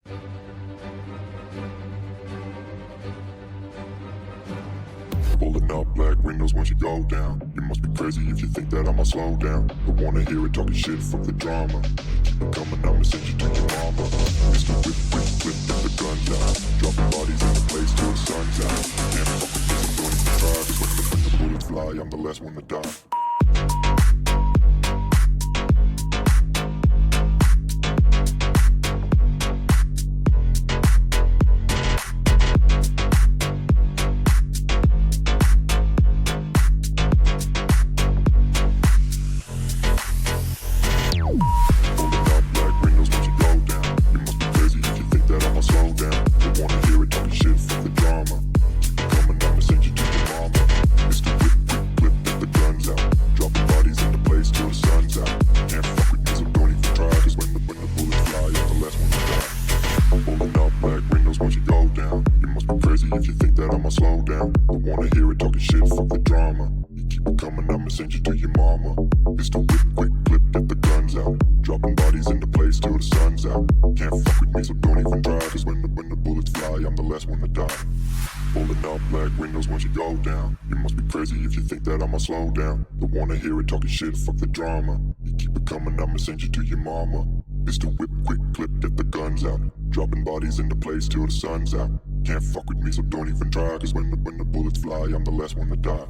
Pulling up black windows once you go down. You must be crazy if you think that I'ma slow down. Don't wanna hear it talking shit, fuck the drama. Keep it coming, I'ma send you to your mama. Mr. Whip, whip, whip, get the guns out. Dropping bodies in the place till the sun's out. Can't fuck with this, I'm going to try. Cause when the bullets fly, I'm the last one to die. If you think that I'ma slow down, don't wanna hear it talking shit, fuck the drama. You keep it coming, I'ma send you to your mama. It's the whip, quick clip, get the guns out. Dropping bodies into place till the sun's out. Can't fuck with me, so don't even try. Cause when the bullets fly, I'm the last one to die. Pulling up black windows once you go down. You must be crazy if you think that I'ma slow down. Don't wanna hear it talking shit, fuck the drama. You keep it coming, I'ma send you to your mama. It's the whip, quick clip, get the guns out. Dropping bodies into place till the sun's out. Can't fuck with me, so don't even try. Cause when the bullets fly, I'm the last one to die.